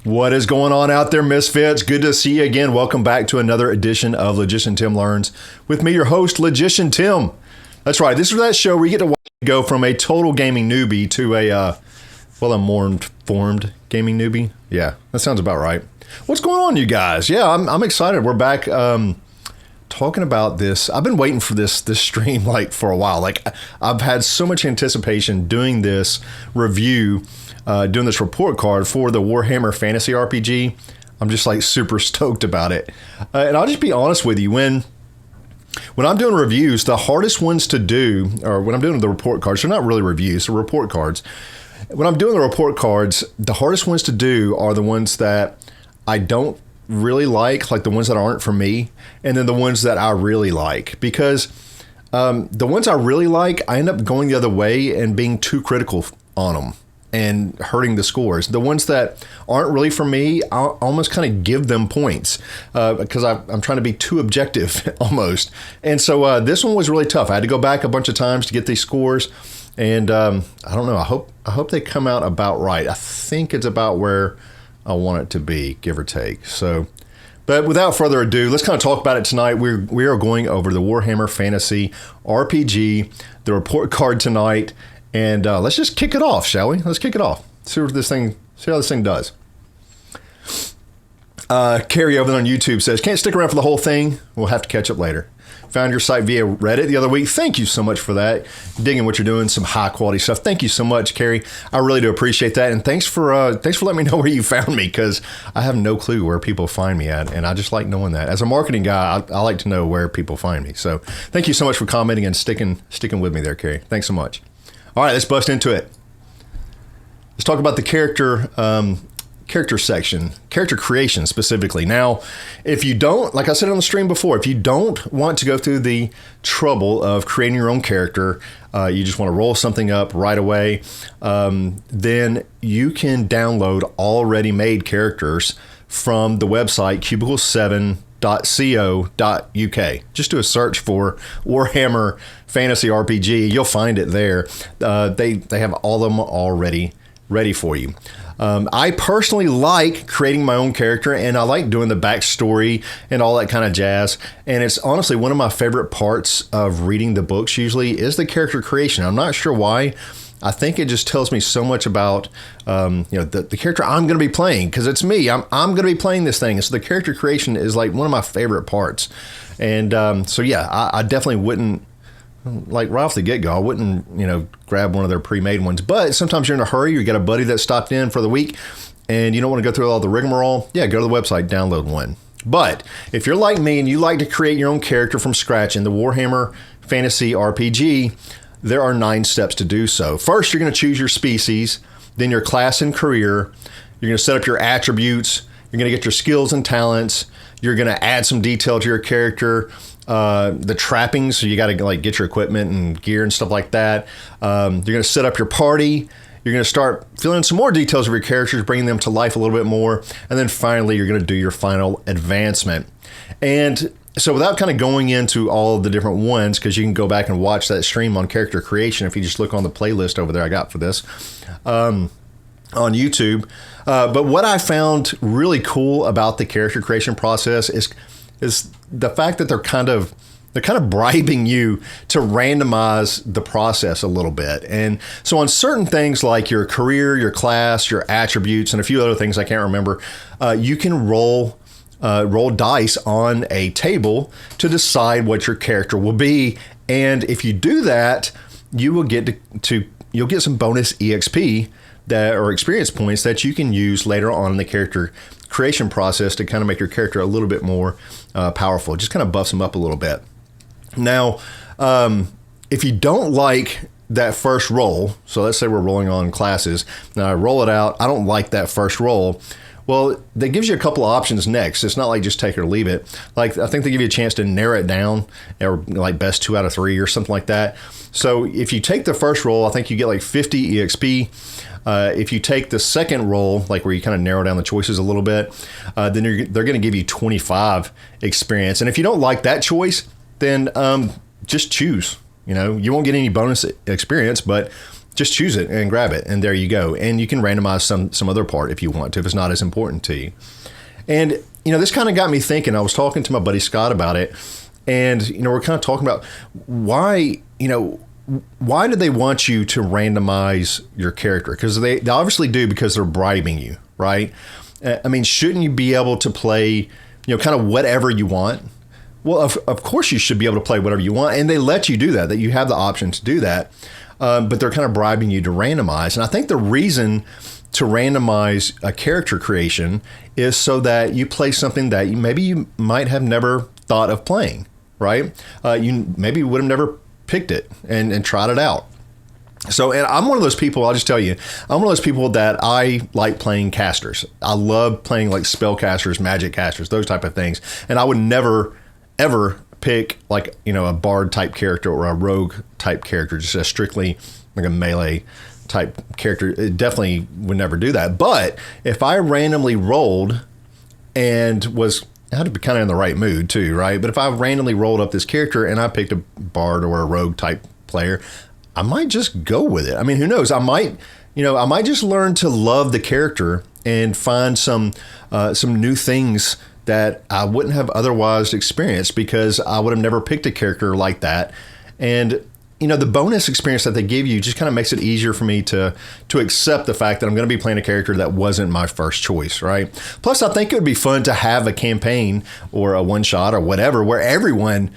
What is going on out there, Misfits? Good to see you again. Welcome back to another edition of Logician Tim Learns with me, your host, Logician Tim. That's right. This is that show where you get to go from a total gaming newbie to a more informed gaming newbie. Yeah, that sounds about right. What's going on, you guys? Yeah, I'm excited. We're back talking about this. I've been waiting for this stream for a while. I've had so much anticipation doing this review. Doing this report card for the Warhammer Fantasy RPG. I'm just super stoked about it. And I'll just be honest with you, when I'm doing reviews, the hardest ones to do, or when I'm doing the report cards, they're not really reviews, they're report cards. When I'm doing the report cards, the hardest ones to do are the ones that I don't really like the ones that aren't for me, and then the ones that I really like. Because the ones I really like, I end up going the other way and being too critical on them and hurting the scores. The ones that aren't really for me, I'll almost kind of give them points because I'm trying to be too objective almost. And so this one was really tough. I had to go back a bunch of times to get these scores. And I don't know, I hope they come out about right. I think it's about where I want it to be, give or take. So, but without further ado, let's kind of talk about it tonight. We are going over the Warhammer Fantasy RPG, the report card tonight. And let's just kick it off, shall we? Let's kick it off. See how this thing does. Carrie over there on YouTube says, can't stick around for the whole thing. We'll have to catch up later. Found your site via Reddit the other week. Thank you so much for that. Digging what you're doing, some high quality stuff. Thank you so much, Carrie. I really do appreciate that. And thanks for letting me know where you found me, because I have no clue where people find me at. And I just like knowing that. As a marketing guy, I like to know where people find me. So thank you so much for commenting and sticking with me there, Carrie. Thanks so much. All right, let's bust into it. Let's talk about the character section, character creation specifically. Now, if you don't, like I said on the stream before, if you don't want to go through the trouble of creating your own character, you just want to roll something up right away, then you can download already made characters from the website cubicle7.co.uk. Just do a search for Warhammer Fantasy RPG. You'll find it there. They have all of them already ready for you. I personally like creating my own character, and I like doing the backstory and all that kind of jazz. And it's honestly one of my favorite parts of reading the books usually is the character creation. I'm not sure why. I think it just tells me so much about the character I'm going to be playing, because it's me. I'm going to be playing this thing. And so the character creation is one of my favorite parts. And so yeah, I definitely wouldn't, right off the get-go, I wouldn't grab one of their pre-made ones. But sometimes you're in a hurry. You got a buddy that stopped in for the week and you don't want to go through all the rigmarole. Yeah, go to the website, download one. But if you're like me and you like to create your own character from scratch in the Warhammer Fantasy RPG, there are 9 steps to do so. First, you're going to choose your species, then your class and career. You're going to set up your attributes. You're going to get your skills and talents. You're going to add some detail to your character. The trappings, so you got to get your equipment and gear and stuff like that. You're going to set up your party. You're going to start filling in some more details of your characters, bringing them to life a little bit more. And then finally, you're going to do your final advancement. And so without kind of going into all of the different ones, because you can go back and watch that stream on character creation if you just look on the playlist over there I got for this on YouTube. But what I found really cool about the character creation process is the fact that they're kind of bribing you to randomize the process a little bit. And so on certain things like your career, your class, your attributes, and a few other things I can't remember, you can roll dice on a table to decide what your character will be. And if you do that, you will get you'll get some bonus EXP or experience points that you can use later on in the character creation process to kind of make your character a little bit more powerful. Just kind of buffs them up a little bit. Now, if you don't like that first roll, so let's say we're rolling on classes. Now I roll it out. I don't like that first roll. Well, that gives you a couple of options next. It's not like just take it or leave it. I think they give you a chance to narrow it down, or best 2 out of 3 or something like that. So if you take the first roll, I think you get 50 EXP. If you take the second roll, where you kind of narrow down the choices a little bit, then they're going to give you 25 experience. And if you don't like that choice, then just choose. You won't get any bonus experience, but just choose it and grab it, and there you go. And you can randomize some other part if you want to, if it's not as important to you. And, this kind of got me thinking. I was talking to my buddy Scott about it, and, we're kind of talking about why do they want you to randomize your character? Because they obviously do, because they're bribing you, right? I mean, shouldn't you be able to play, kind of whatever you want? Well, of course you should be able to play whatever you want, and they let you do that you have the option to do that, but they're kind of bribing you to randomize. And I think the reason to randomize a character creation is so that you play something that you might have never thought of playing, right? You maybe would have never picked it and tried it out. So, and I'm one of those people, I'll just tell you, I'm one of those people that I like playing casters. I love playing like spellcasters, magic casters, those type of things. And I would never, ever pick like, a bard type character or a rogue type character, just a strictly like a melee type character. It definitely would never do that. But if I randomly rolled and I had to be kind of in the right mood too, right? But if I randomly rolled up this character and I picked a bard or a rogue type player, I might just go with it. I mean, who knows? I might just learn to love the character and find some new things that I wouldn't have otherwise experienced, because I would have never picked a character like that. And the bonus experience that they give you just kind of makes it easier for me to accept the fact that I'm going to be playing a character that wasn't my first choice, right? Plus, I think it would be fun to have a campaign or a one-shot or whatever where everyone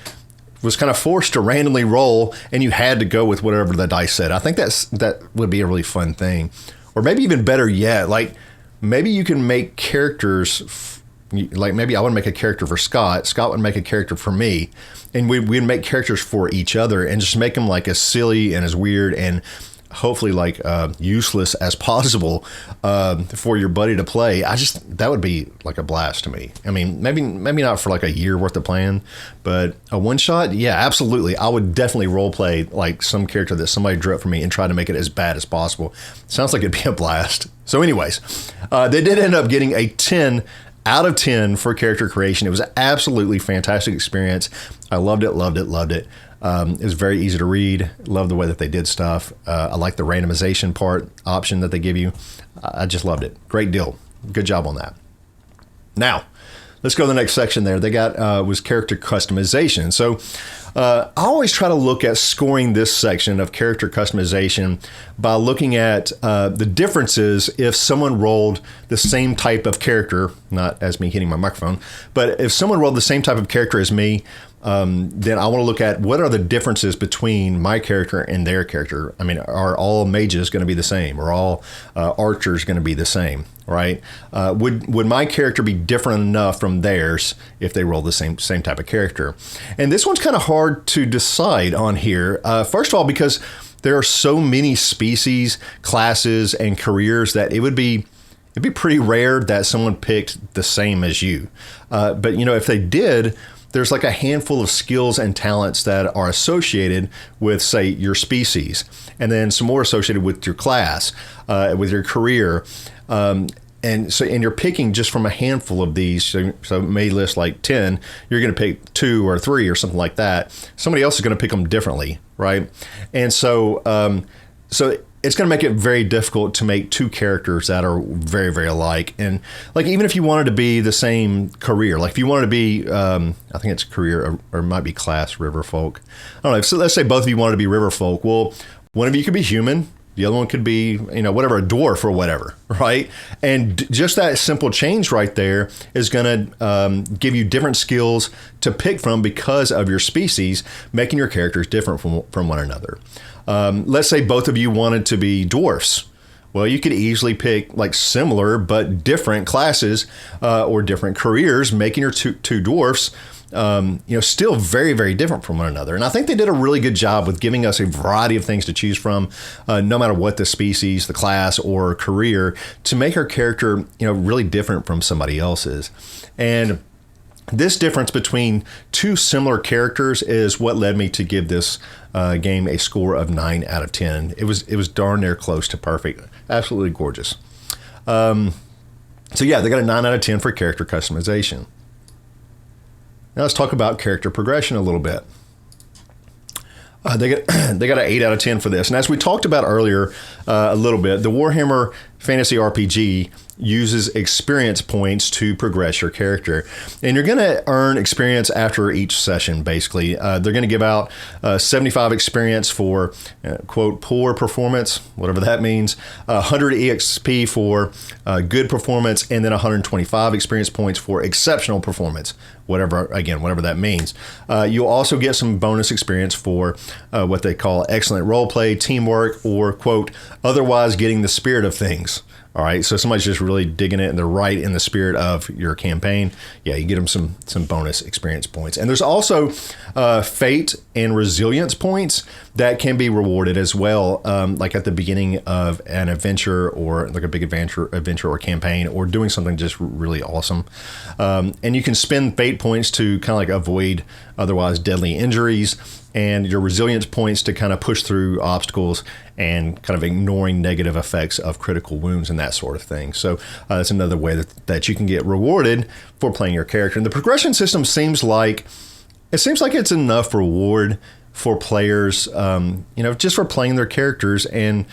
was kind of forced to randomly roll and you had to go with whatever the dice said. I think that would be a really fun thing. Or maybe even better yet, like maybe you can make characters, like maybe I would make a character for Scott. Scott would make a character for me. And we'd make characters for each other and just make them like as silly and as weird and hopefully like useless as possible for your buddy to play. That would be like a blast to me. I mean, maybe not for like a year worth of playing, but a one shot, yeah, absolutely. I would definitely role play like some character that somebody drew up for me and try to make it as bad as possible. Sounds like it'd be a blast. So anyways, they did end up getting a 10 out of 10 for character creation. It was an absolutely fantastic experience. I loved it. It was very easy to read. Love the way that they did stuff. I like the randomization option that they give you. I just loved it. Great deal. Good job on that. Now, let's go to the next section there. They got was character customization. So I always try to look at scoring this section of character customization by looking at the differences if someone rolled the same type of character, not as me hitting my microphone, but if someone rolled the same type of character as me, then I want to look at what are the differences between my character and their character. I mean, are all mages going to be the same? Are all archers going to be the same? Right? Would my character be different enough from theirs if they roll the same type of character? And this one's kind of hard to decide on here. First of all, because there are so many species, classes, and careers that it'd be pretty rare that someone picked the same as you. But if they did, there's like a handful of skills and talents that are associated with, say, your species, and then some more associated with your class, with your career. And you're picking just from a handful of these. So it may list like 10. You're going to pick 2 or 3 or something like that. Somebody else is going to pick them differently, right? And so it's going to make it very difficult to make 2 characters that are very, very alike. And like, even if you wanted to be the same career, like if you wanted to be, I think it's career or it might be class riverfolk. I don't know. So let's say both of you wanted to be riverfolk. Well, one of you could be human. The other one could be, whatever, a dwarf or whatever, right? And just that simple change right there is going to give you different skills to pick from because of your species, making your characters different from one another. Let's say both of you wanted to be dwarfs. Well, you could easily pick like similar but different classes or different careers, making your two dwarfs still very, very different from one another. And I think they did a really good job with giving us a variety of things to choose from, no matter what the species, the class, or career, to make our character, really different from somebody else's. And this difference between 2 similar characters is what led me to give this game a score of 9 out of 10. It was darn near close to perfect. Absolutely gorgeous. So yeah, they got a 9 out of 10 for character customization. Now let's talk about character progression a little bit. They got they got an 8 out of 10 for this. And as we talked about earlier a little bit, the Warhammer Fantasy RPG uses experience points to progress your character. And you're going to earn experience after each session, basically. They're going to give out 75 experience for, quote, poor performance, whatever that means, 100 EXP for good performance, and then 125 experience points for exceptional performance, whatever that means. You'll also get some bonus experience for what they call excellent roleplay, teamwork, or, quote, otherwise getting the spirit of things. All right, so somebody's just really digging it and they're right in the spirit of your campaign. Yeah, you get them some bonus experience points. And there's also fate and resilience points that can be rewarded as well, like at the beginning of an adventure or like a big adventure or campaign or doing something just really awesome. And you can spend fate points to kind of like avoid otherwise deadly injuries, and your resilience points to kind of push through obstacles and kind of ignoring negative effects of critical wounds and that sort of thing. So that's another way that you can get rewarded for playing your character. And the progression system seems like it's enough reward for players, just for playing their characters and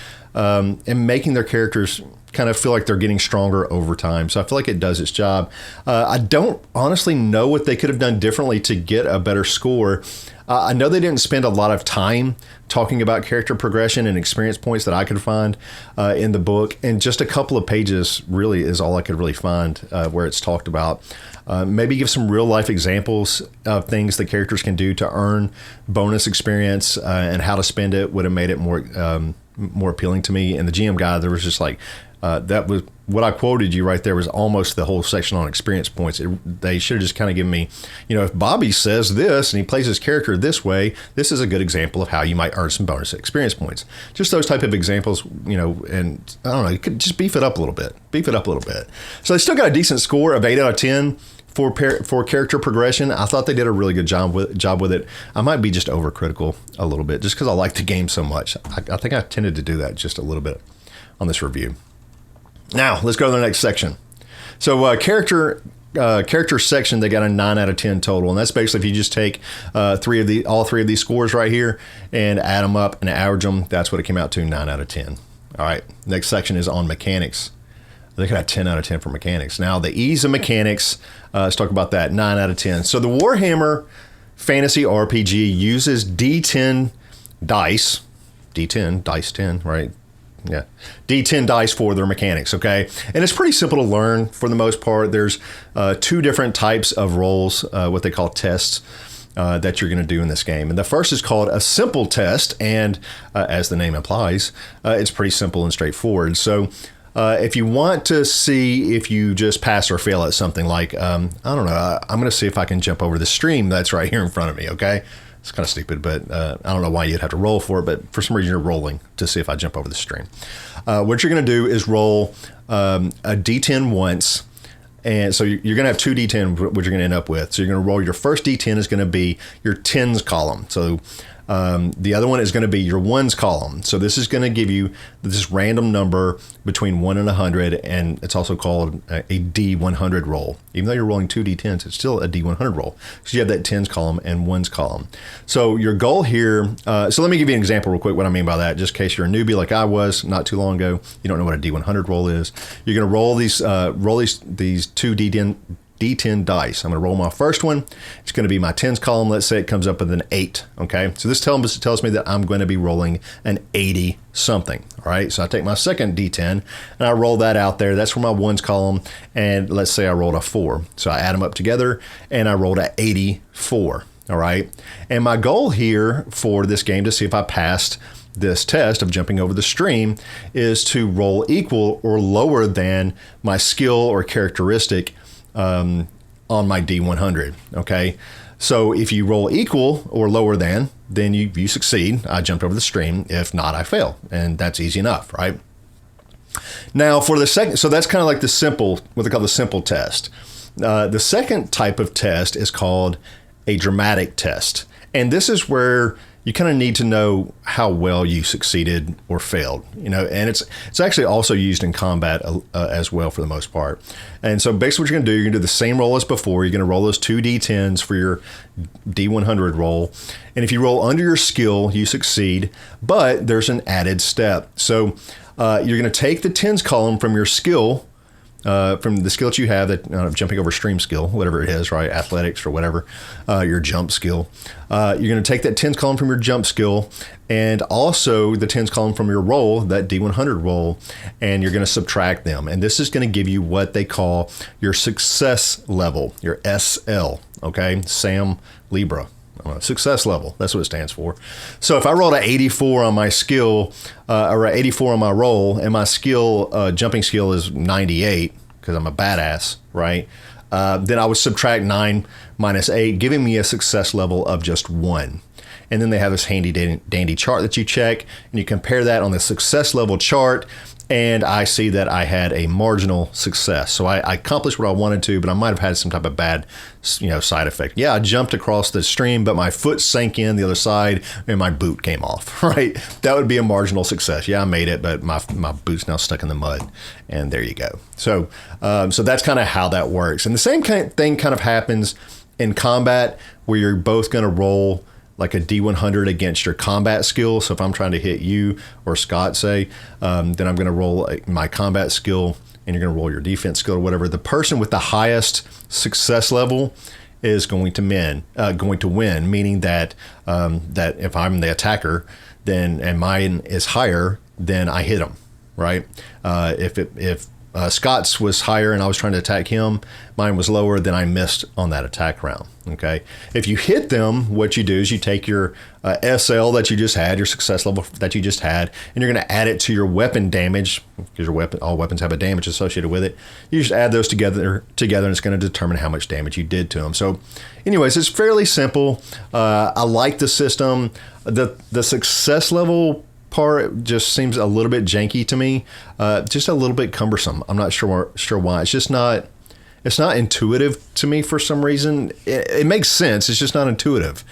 making their characters kind of feel like they're getting stronger over time. So I feel like it does its job. I don't honestly know what they could have done differently to get a better score. I know they didn't spend a lot of time talking about character progression and experience points that I could find in the book. And just a couple of pages really is all I could really find where it's talked about. Maybe give some real life examples of things that characters can do to earn bonus experience and how to spend it would have made it more appealing to me. And the GM guide, there was just like, that was what I quoted you right there was almost the whole section on experience points. They should have just kind of given me, if Bobby says this and he plays his character this way, this is a good example of how you might earn some bonus experience points. Just those type of examples, and I don't know, you could just beef it up a little bit. So they still got a decent score of 8 out of 10 for character progression. I thought they did a really good job with it. I might be just overcritical a little bit just because I like the game so much. I think I tended to do that just a little bit on this review. Now, let's go to the next section. So character section, they got a 9 out of 10 total. And that's basically if you just take all three of these scores right here and add them up and average them, that's what it came out to, 9 out of 10. All right, next section is on mechanics. They got a 10 out of 10 for mechanics. Now, the ease of mechanics, let's talk about that, 9 out of 10. So the Warhammer Fantasy RPG uses D10 dice, dice 10, right? Yeah, D10 dice for their mechanics, okay? And it's pretty simple to learn for the most part. There's 2 different types of rolls, what they call tests, that you're going to do in this game. And the first is called a simple test, and as the name implies, it's pretty simple and straightforward. So if you want to see if you just pass or fail at something like, I don't know, I'm going to see if I can jump over the stream that's right here in front of me, okay? It's kind of stupid, but I don't know why you'd have to roll for it, but for some reason you're rolling to see if I jump over the stream. What you're going to do is roll a D10 once, and so you're going to have 2 D10, what you're going to end up with. So you're going to roll your first D10 is going to be your 10s column. So the other one is going to be your 1s column. So this is going to give you this random number between 1 and 100, and it's also called a D100 roll. Even though you're rolling 2 D10s, it's still a D100 roll. So you have that 10s column and 1s column. So your goal here, so let me give you an example real quick what I mean by that, just in case you're a newbie like I was not too long ago. You don't know what a D100 roll is. You're going to roll these 2 D10 dice. I'm going to roll my first one. It's going to be my 10s column. Let's say it comes up with an 8. Okay. So this tells me that I'm going to be rolling an 80 something. All right. So I take my second D10 and I roll that out there. That's for my 1s column. And let's say I rolled a 4. So I add them up together and I rolled a 84. All right. And my goal here for this game to see if I passed this test of jumping over the stream is to roll equal or lower than my skill or characteristic on my D100, okay? So if you roll equal or lower than, then you succeed. I jumped over the stream. If not, I fail. And that's easy enough, right? Now for the second, so that's kind of like the simple, what they call the simple test. The second type of test is called a dramatic test. And this is where you kind of need to know how well you succeeded or failed, and it's actually also used in combat as well for the most part. And so basically what you're going to do, you're going to do the same roll as before. You're going to roll those 2 D10s for your D100 roll. And if you roll under your skill, you succeed, but there's an added step. So you're going to take the tens column from your skill, from the skill that you have, that jumping over stream skill, whatever it is, right? Athletics or whatever, your jump skill. You're going to take that tens column from your jump skill and also the tens column from your roll, that D100 roll, and you're going to subtract them. And this is going to give you what they call your success level, your SL, okay? Sam Libra. Success level. That's what it stands for. So if I rolled an 84 on my skill, or an 84 on my roll, and my skill, jumping skill is 98, because I'm a badass, right? Then I would subtract 9 minus 8, giving me a success level of just 1. And then they have this handy dandy chart that you check, and you compare that on the success level chart, and I see that I had a marginal success. So I accomplished what I wanted to, but I might have had some type of bad, side effect. Yeah, I jumped across the stream, but my foot sank in the other side and my boot came off, right? That would be a marginal success. Yeah, I made it, but my boot's now stuck in the mud, and there you go. So that's kind of how that works. And the same kind of thing kind of happens in combat, where you're both going to roll like a D100 against your combat skill. So if I'm trying to hit you or Scott, say, then I'm going to roll my combat skill, and you're going to roll your defense skill or whatever. The person with the highest success level is going to win, meaning that that if I'm the attacker, then and mine is higher, then I hit him, right? If Scott's was higher and I was trying to attack him, mine was lower, then I missed on that attack round. Okay. If you hit them, what you do is you take your SL that you just had, your success level that you just had, and you're going to add it to your weapon damage, because all weapons have a damage associated with it. You just add those together, and it's going to determine how much damage you did to them. So anyways, it's fairly simple. I like the system. The success level part just seems a little bit janky to me, just a little bit cumbersome. I'm not sure why. It's not intuitive to me for some reason. It makes sense. It's just not intuitive.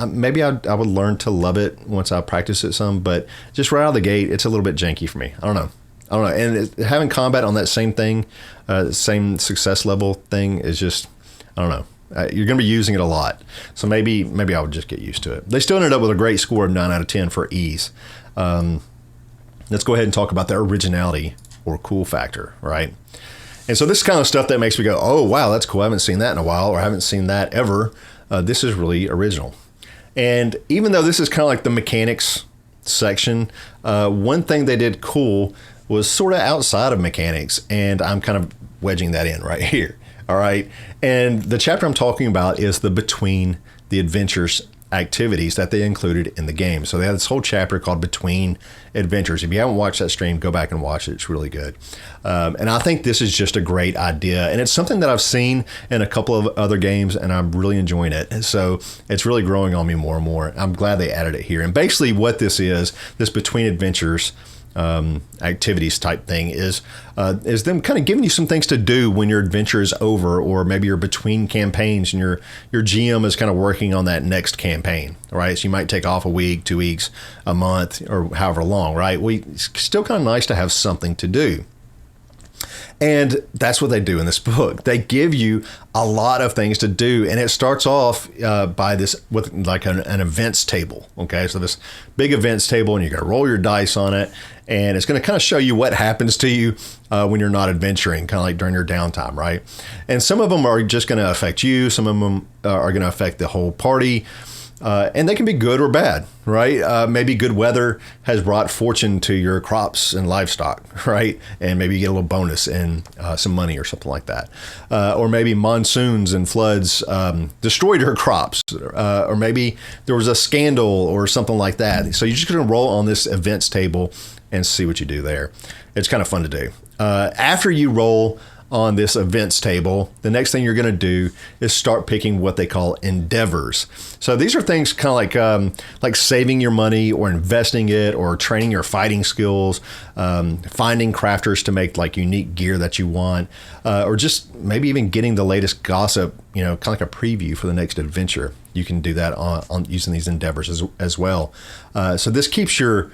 Maybe I would learn to love it once I practice it some, but just right out of the gate, it's a little bit janky for me. I don't know. And having combat on that same thing, same success level thing is just, I don't know. You're going to be using it a lot. So maybe I would just get used to it. They still ended up with a great score of 9 out of 10 for ease. Let's go ahead and talk about the originality or cool factor, right? And so this kind of stuff that makes me go, oh, wow, that's cool. I haven't seen that in a while, or I haven't seen that ever. This is really original. And even though this is kind of like the mechanics section, one thing they did cool was sort of outside of mechanics, and I'm kind of wedging that in right here. All right. And the chapter I'm talking about is the Between the Adventures activities that they included in the game. So they had this whole chapter called Between Adventures. If you haven't watched that stream, go back and watch it. It's really good. And I think this is just a great idea. And it's something that I've seen in a couple of other games, and I'm really enjoying it. So it's really growing on me more and more. I'm glad they added it here. And basically what this is, this Between Adventures activities type thing is them kind of giving you some things to do when your adventure is over, or maybe you're between campaigns and your GM is kind of working on that next campaign, right? So you might take off a week, 2 weeks, a month, or however long, right? It's still kind of nice to have something to do. And that's what they do in this book. They give you a lot of things to do. And it starts off by this with like an events table. Okay, so this big events table, and you're going to roll your dice on it. And it's going to kind of show you what happens to you when you're not adventuring, kind of like during your downtime, right? And some of them are just going to affect you. Some of them are going to affect the whole party. And they can be good or bad, right? Maybe good weather has brought fortune to your crops and livestock, right? And maybe you get a little bonus and some money or something like that. Or maybe monsoons and floods destroyed your crops. Or maybe there was a scandal or something like that. So you're just going to roll on this events table and see what you do there. It's kind of fun to do. After you roll on this events table, the next thing you're going to do is start picking what they call endeavors. So these are things kind of like saving your money or investing it or training your fighting skills, finding crafters to make like unique gear that you want, or just maybe even getting the latest gossip, kind of like a preview for the next adventure. You can do that on using these endeavors as well. So this keeps your...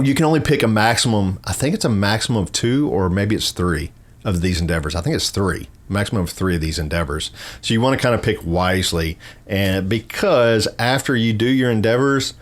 you can only pick a maximum. I think it's a maximum of 2 or maybe it's 3 of these endeavors. I think it's 3, maximum of 3 of these endeavors. So you want to kind of pick wisely. And because after you do your endeavors,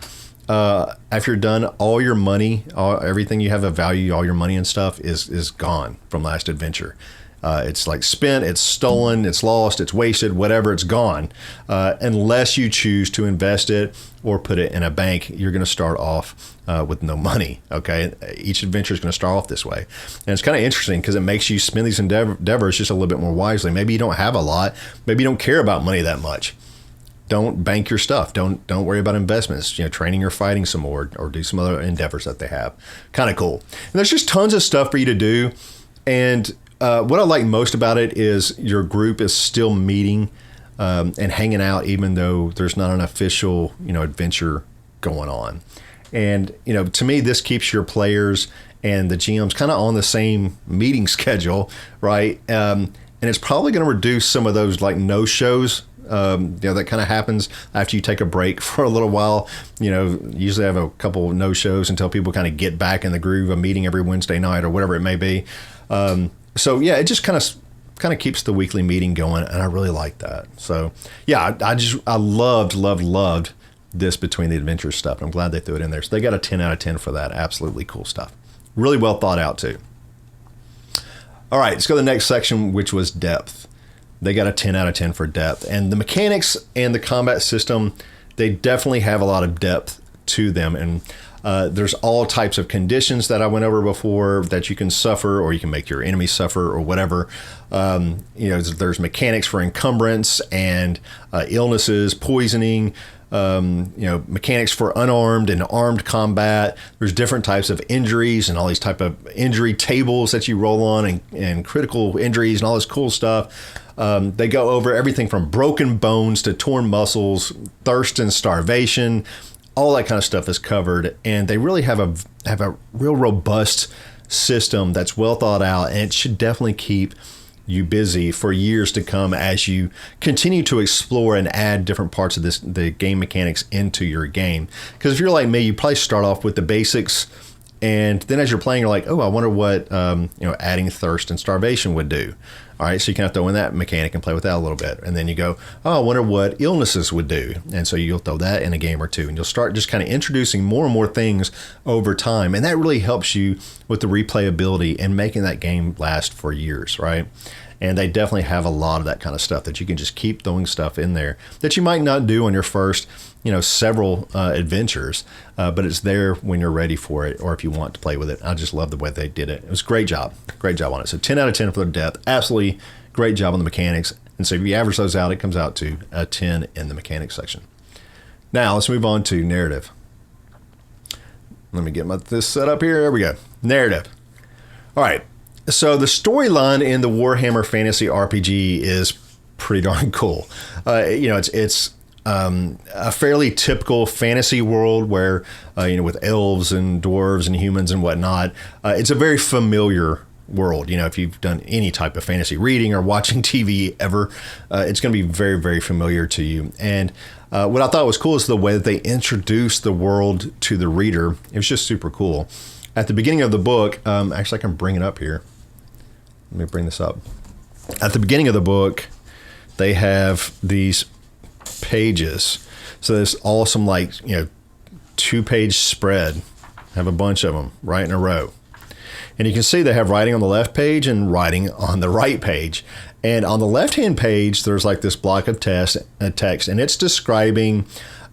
after you're done, all your money, everything you have of value, all your money and stuff is gone from last adventure. It's like spent, it's stolen, it's lost, it's wasted, whatever, it's gone. Unless you choose to invest it or put it in a bank, you're going to start off with no money. Okay, each adventure is going to start off this way, and it's kind of interesting because it makes you spend these endeavors just a little bit more wisely. Maybe you don't have a lot. Maybe you don't care about money that much. Don't bank your stuff. Don't worry about investments. Training your fighting some more, or do some other endeavors that they have. Kind of cool. And there's just tons of stuff for you to do, and what I like most about it is your group is still meeting and hanging out, even though there's not an official, adventure going on. And, to me, this keeps your players and the GMs kind of on the same meeting schedule, right? And it's probably going to reduce some of those like no-shows, that kind of happens after you take a break for a little while. Usually have a couple of no-shows until people kind of get back in the groove of meeting every Wednesday night or whatever it may be. So yeah, it just kind of keeps the weekly meeting going, and I really like that. So yeah, I loved this Between the Adventures stuff. I'm glad they threw it in there. So they got a 10 out of 10 for that. Absolutely cool stuff. Really well thought out too. All right, let's go to the next section, which was depth. They got a 10 out of 10 for depth, and the mechanics and the combat system, they definitely have a lot of depth to them, and there's all types of conditions that I went over before that you can suffer, or you can make your enemy suffer, or whatever. There's mechanics for encumbrance and illnesses, poisoning, mechanics for unarmed and armed combat. There's different types of injuries and all these type of injury tables that you roll on, and critical injuries and all this cool stuff. They go over everything from broken bones to torn muscles, thirst and starvation. All that kind of stuff is covered, and they really have a real robust system that's well thought out, and it should definitely keep you busy for years to come as you continue to explore and add different parts of the game mechanics into your game. Because if you're like me, you probably start off with the basics, and then as you're playing, you're like, oh, I wonder what adding thirst and starvation would do. All right, so you kind of throw in that mechanic and play with that a little bit. And then you go, oh, I wonder what illnesses would do. And so you'll throw that in a game or two. And you'll start just kind of introducing more and more things over time. And that really helps you with the replayability and making that game last for years, right? And they definitely have a lot of that kind of stuff that you can just keep throwing stuff in there that you might not do on your first, several adventures, but it's there when you're ready for it or if you want to play with it. I just love the way they did it. It was a great job on it. So 10 out of 10 for the depth. Absolutely great job on the mechanics. And so if you average those out, it comes out to a 10 in the mechanics section. Now let's move on to narrative. Let me get this set up here. There we go. Narrative. All right. So the storyline in the Warhammer Fantasy RPG is pretty darn cool. It's a fairly typical fantasy world where, with elves and dwarves and humans and whatnot, it's a very familiar world. If you've done any type of fantasy reading or watching TV ever, it's going to be very, very familiar to you. And what I thought was cool is the way that they introduced the world to the reader. It was just super cool. At the beginning of the book, actually I can bring it up here. Let me bring this up. At the beginning of the book, they have these pages. So this awesome, 2-page spread. I have a bunch of them right in a row. And you can see they have writing on the left page and writing on the right page. And on the left-hand page, there's like this block of text, and it's describing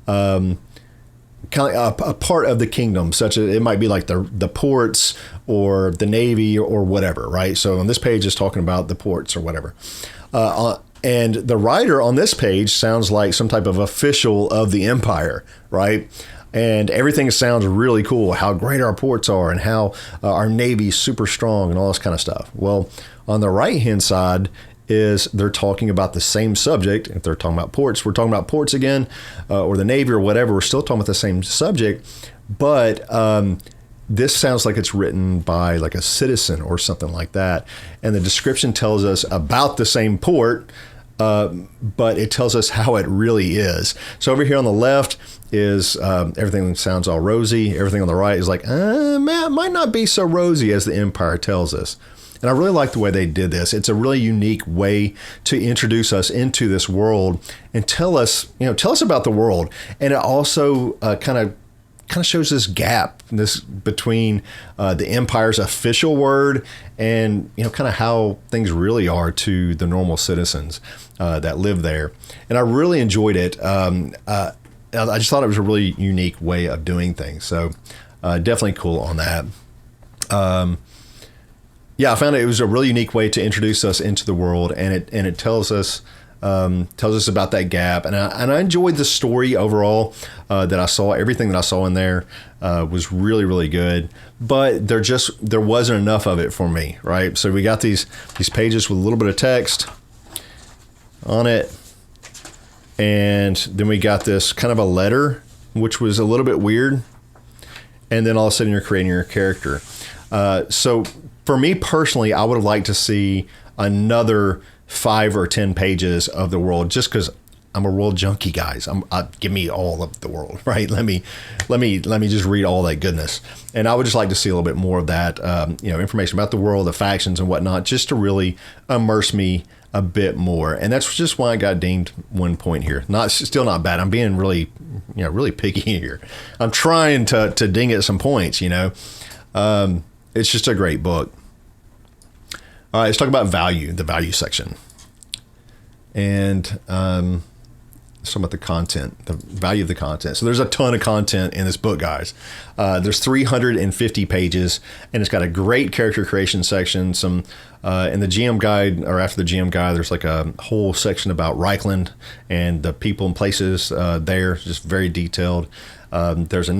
kind of a part of the kingdom, such as it might be like the ports or the navy or whatever, right? So on this page is talking about the ports or whatever. And the writer on this page sounds like some type of official of the empire, right? and everything sounds really cool, how great our ports are and how our Navy's super strong and all this kind of stuff. Well, on the right-hand side is they're talking about the same subject. If they're talking about ports, we're talking about ports again, or the Navy or whatever. We're still talking about the same subject, but this sounds like it's written by like a citizen or something like that. And the description tells us about the same port, but it tells us how it really is. So over here on the left is everything sounds all rosy. Everything on the right is like, man, it might not be so rosy as the Empire tells us. And I really like the way they did this. It's a really unique way to introduce us into this world and tell us about the world. And it also kind of shows this gap between the Empire's official word and kind of how things really are to the normal citizens that live there. And I really enjoyed it. I just thought it was a really unique way of doing things. So definitely cool on that. Yeah, I found it was a really unique way to introduce us into the world, and it tells us about that gap. And I enjoyed the story overall that I saw. Everything that I saw in there was really, really good. But there wasn't enough of it for me, right? So we got these pages with a little bit of text on it, and then we got this kind of a letter, which was a little bit weird. And then all of a sudden you're creating your character. So for me personally, I would have liked to see another 5 or 10 pages of the world, just because I'm a world junkie, guys. Give me all of the world, right? Let me just read all that goodness. And I would just like to see a little bit more of that, information about the world, the factions and whatnot, just to really immerse me a bit more. And that's just why I got deemed 1 point here. Still not bad. I'm being really picky here. I'm trying to ding it some points, It's just a great book. All right, let's talk about value, the value section. And let's talk about the content, the value of the content. So there's a ton of content in this book, guys. There's 350 pages, and it's got a great character creation section. Some in the GM guide, or after the GM guide, there's like a whole section about Reichland and the people and places there, just very detailed. There's a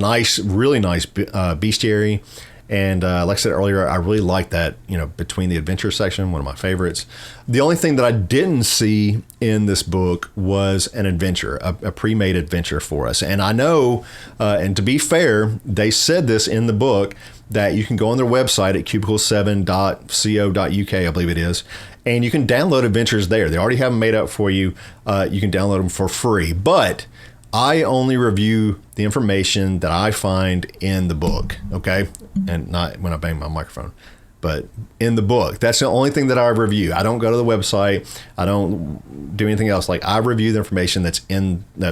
really nice bestiary. And like I said earlier, I really like that, between the adventure section, one of my favorites. The only thing that I didn't see in this book was an adventure, a pre-made adventure for us. And I know, and to be fair, they said this in the book, that you can go on their website at cubicle7.co.uk, I believe it is, and you can download adventures there. They already have them made up for you. You can download them for free. But I only review the information that I find in the book, okay? And not when I bang my microphone, but in the book. That's the only thing that I review. I don't go to the website. I don't do anything else. Like, I review the information that's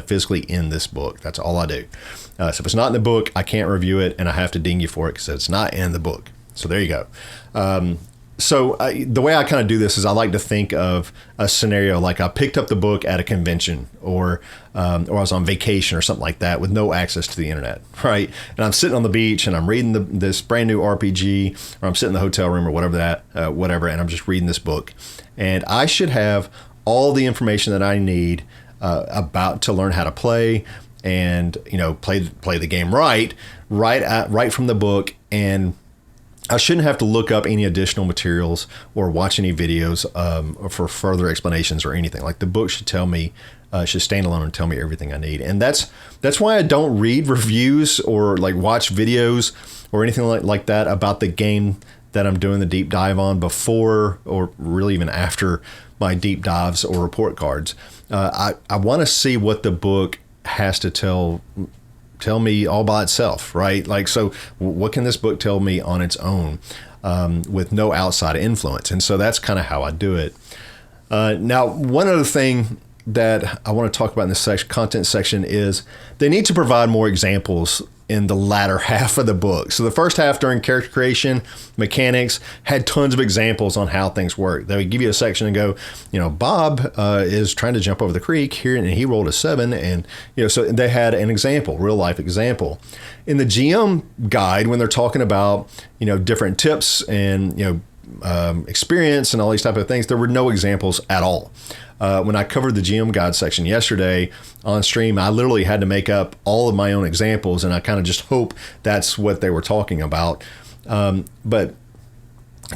physically in this book. That's all I do. So if it's not in the book, I can't review it, and I have to ding you for it because it's not in the book. So there you go. So the way I kind of do this is I like to think of a scenario like I picked up the book at a convention or I was on vacation or something like that with no access to the internet, right? And I'm sitting on the beach and I'm reading this brand new RPG, or I'm sitting in the hotel room or whatever, and I'm just reading this book. And I should have all the information that I need about to learn how to play and play the game right from the book. And I shouldn't have to look up any additional materials or watch any videos for further explanations or anything. Like, the book should tell me, should stand alone and tell me everything I need. And that's why I don't read reviews or like watch videos or anything like that about the game that I'm doing the deep dive on before, or really even after my deep dives or report cards. I want to see what the book has to tell me all by itself, right? Like, so what can this book tell me on its own with no outside influence? And so that's kind of how I do it. Now, one other thing that I want to talk about in this content section is they need to provide more examples in the latter half of the book. So the first half, during character creation, mechanics, had tons of examples on how things work. They would give you a section and go, Bob is trying to jump over the creek here, and he rolled a 7, and so they had an example, real life example. In the GM guide, when they're talking about different tips and experience and all these type of things, there were no examples at all. When I covered the GM guide section yesterday on stream, I literally had to make up all of my own examples, and I kind of just hope that's what they were talking about. But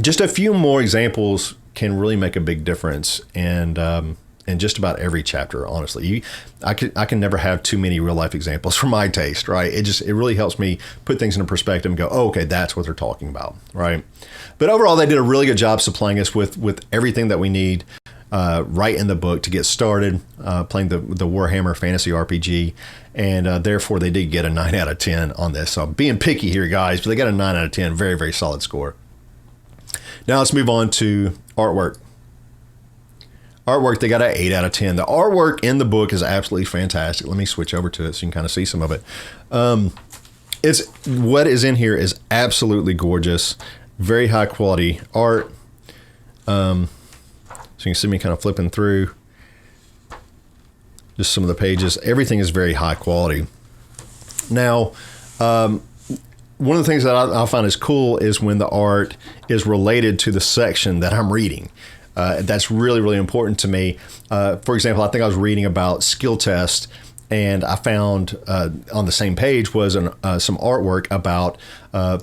just a few more examples can really make a big difference, and just about every chapter, honestly. I can never have too many real life examples for my taste, right? It really helps me put things into perspective and go, oh, okay, that's what they're talking about, right? But overall, they did a really good job supplying us with everything that we need right in the book to get started playing the Warhammer Fantasy RPG, and therefore they did get a 9 out of 10 on this. So I'm being picky here, guys, but they got a 9 out of 10, very, very solid score. Now let's move on to artwork. Artwork, they got an 8 out of 10. The artwork in the book is absolutely fantastic. Let me switch over to it so you can kind of see some of it. What is in here is absolutely gorgeous. Very high quality art. So you can see me kind of flipping through just some of the pages. Everything is very high quality. Now, one of the things that I find is cool is when the art is related to the section that I'm reading. That's really, really important to me. For example, I think I was reading about skill test, and I found on the same page was some artwork about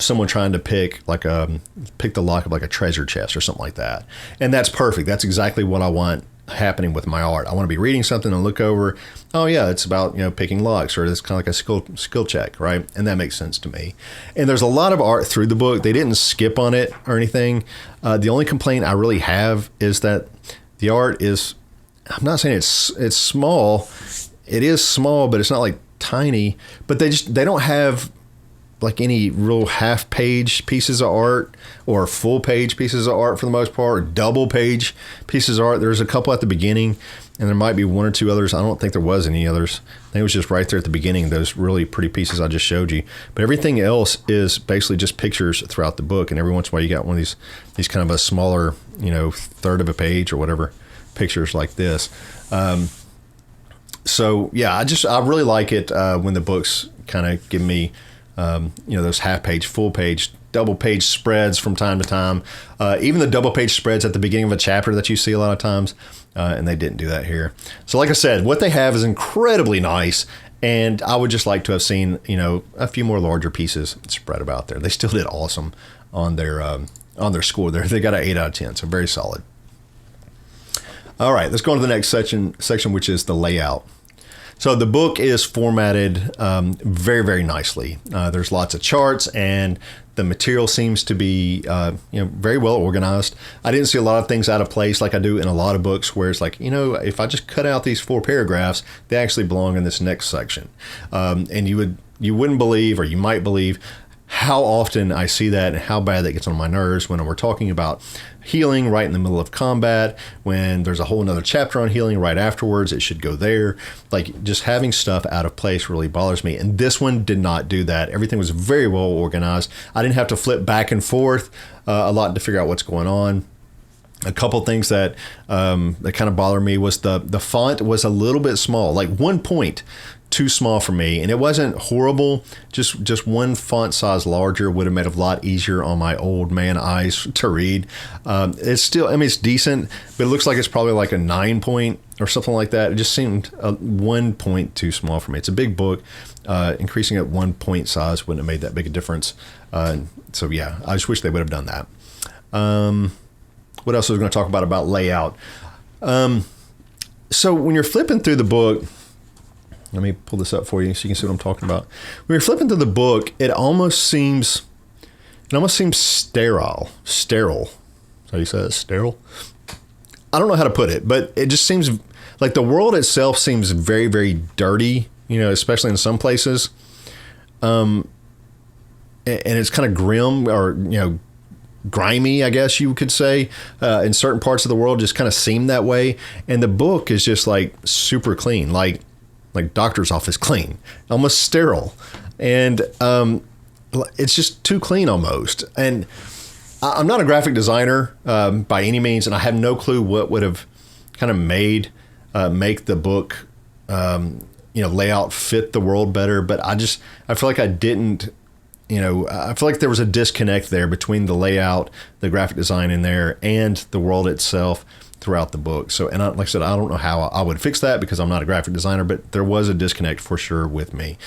someone trying to pick the lock of like a treasure chest or something like that. And that's perfect. That's exactly what I want happening with my art. I want to be reading something and look over, oh yeah, it's about, picking locks, or it's kind of like a skill check, right? And that makes sense to me. And there's a lot of art through the book. They didn't skip on it or anything. The only complaint I really have is that the art is, I'm not saying it's small. It is small, but it's not like tiny, but they don't have like any real half page pieces of art or full page pieces of art for the most part, or double page pieces of art. There's a couple at the beginning, and there might be one or two others. I don't think there was any others. I think it was just right there at the beginning, those really pretty pieces I just showed you. But everything else is basically just pictures throughout the book, and every once in a while you got one of these kind of a smaller, third of a page or whatever pictures like this. So yeah, I really like it when the books kind of give me those half page, full page, double page spreads from time to time. Even the double page spreads at the beginning of a chapter that you see a lot of times, and they didn't do that here. So like I said, what they have is incredibly nice, and I would just like to have seen a few more larger pieces spread about there. They still did awesome on their score there. They got an 8 out of 10, so very solid. All right, let's go on to the next section, which is the layout. So the book is formatted very, very nicely. There's lots of charts, and the material seems to be very well organized. I didn't see a lot of things out of place like I do in a lot of books where it's like, if I just cut out these 4 paragraphs, they actually belong in this next section. And you wouldn't believe, or you might believe, how often I see that and how bad that gets on my nerves when we're talking about healing right in the middle of combat, when there's a whole nother chapter on healing right afterwards. It should go there. Like, just having stuff out of place really bothers me. And this one did not do that. Everything was very well organized. I didn't have to flip back and forth a lot to figure out what's going on. A couple things that kind of bothered me was the font was a little bit small, like 1 point too small for me, and it wasn't horrible. Just one font size larger would have made it a lot easier on my old man eyes to read. It's still, it's decent, but it looks like it's probably like a 9 point or something like that. It just seemed 1 point too small for me. It's a big book. Increasing it 1 point size wouldn't have made that big a difference. So yeah, I just wish they would have done that. What else was I going to talk about layout? So when you're flipping through the book, let me pull this up for you so you can see what I'm talking about. When you're flipping through the book, it almost seems sterile. Sterile. That's how you say it? Sterile? I don't know how to put it, but it just seems like the world itself seems very, very dirty, especially in some places. And it's kind of grim, or, grimy, I guess you could say. In certain parts of the world just kind of seem that way. And the book is just like super clean, like doctor's office clean, almost sterile. And it's just too clean almost. And I'm not a graphic designer by any means, and I have no clue what would have kind of make the book layout fit the world better. But I feel like I didn't I feel like there was a disconnect there between the layout, the graphic design in there, and the world itself throughout the book. So, and like I said, I don't know how I would fix that because I'm not a graphic designer, but there was a disconnect for sure with me.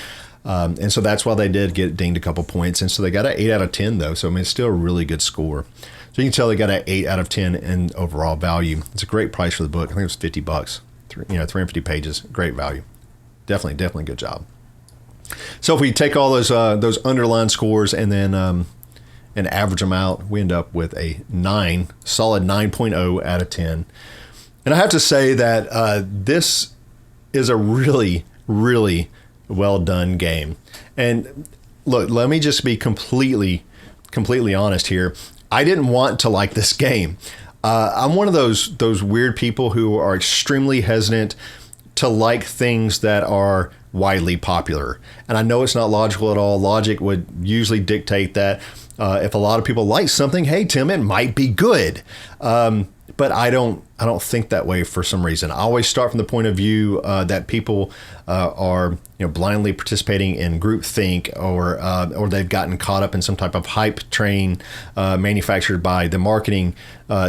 And so that's why they did get dinged a couple points. And so they got an 8 out of 10 though. So I mean, it's still a really good score. So you can tell they got an 8 out of 10 in overall value. It's a great price for the book. I think it was $50, 350 pages, great value. Definitely good job. So if we take all those underlined scores and then and average them out, we end up with a solid 9.0 out of 10. And I have to say that this is a really, really well done game. And look, let me just be completely honest here. I didn't want to like this game. I'm one of those weird people who are extremely hesitant to like things that are widely popular. And I know it's not logical at all. Logic would usually dictate that if a lot of people like something, hey, Tim, it might be good. But I don't think that way for some reason. I always start from the point of view that people are blindly participating in groupthink or they've gotten caught up in some type of hype train manufactured by the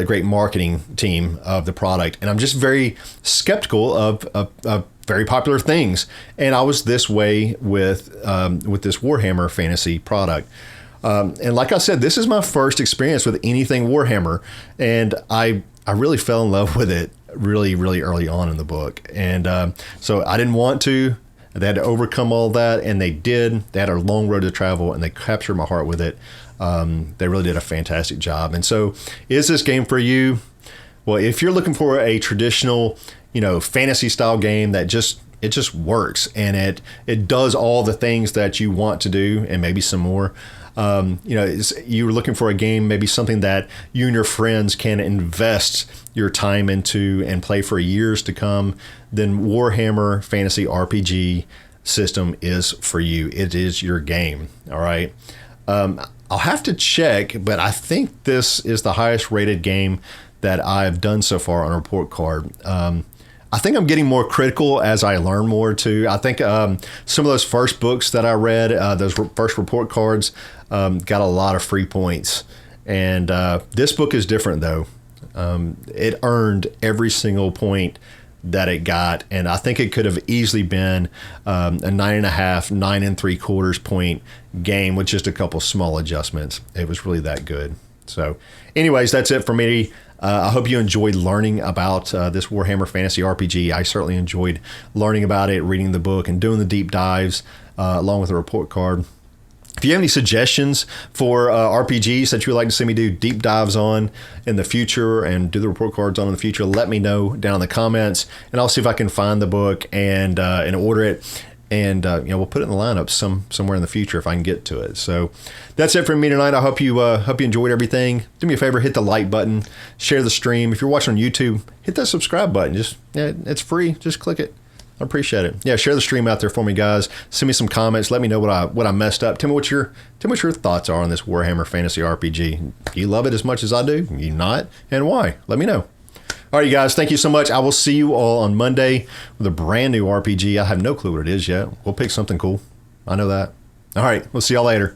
great marketing team of the product. And I'm just very skeptical of very popular things. And I was this way with this Warhammer fantasy product. And like I said, this is my first experience with anything Warhammer, and I really fell in love with it really, really early on in the book. And so I didn't want to. They had to overcome all that, and they did. They had a long road to travel, and they captured my heart with it. They really did a fantastic job. And so is this game for you? Well, if you're looking for a traditional, fantasy style game that just works, and it does all the things that you want to do and maybe some more. You're looking for a game, maybe something that you and your friends can invest your time into and play for years to come, then Warhammer Fantasy RPG system is for you. It is your game. All right. I'll have to check, but I think this is the highest rated game that I've done so far on a report card. I think I'm getting more critical as I learn more too. I think some of those first books that I read, those first report cards, got a lot of free points. And this book is different though. It earned every single point that it got. And I think it could have easily been a 9.5, 9 3/4 point game with just a couple small adjustments. It was really that good. So anyways, that's it for me. I hope you enjoyed learning about this Warhammer Fantasy RPG. I certainly enjoyed learning about it, reading the book, and doing the deep dives along with the report card. If you have any suggestions for RPGs that you would like to see me do deep dives on in the future and do the report cards on in the future, let me know down in the comments, and I'll see if I can find the book and order it. And we'll put it in the lineup somewhere in the future if I can get to it. So that's it for me tonight. I hope you enjoyed everything. Do me a favor, hit the like button, share the stream. If you're watching on YouTube, hit that subscribe button. It's free. Just click it. I appreciate it. Yeah, share the stream out there for me, guys. Send me some comments. Let me know what I messed up. Tell me what your thoughts are on this Warhammer Fantasy RPG. Do you love it as much as I do? Do you not? And why? Let me know. All right, you guys, thank you so much. I will see you all on Monday with a brand new RPG. I have no clue what it is yet. We'll pick something cool. I know that. All right, we'll see y'all later.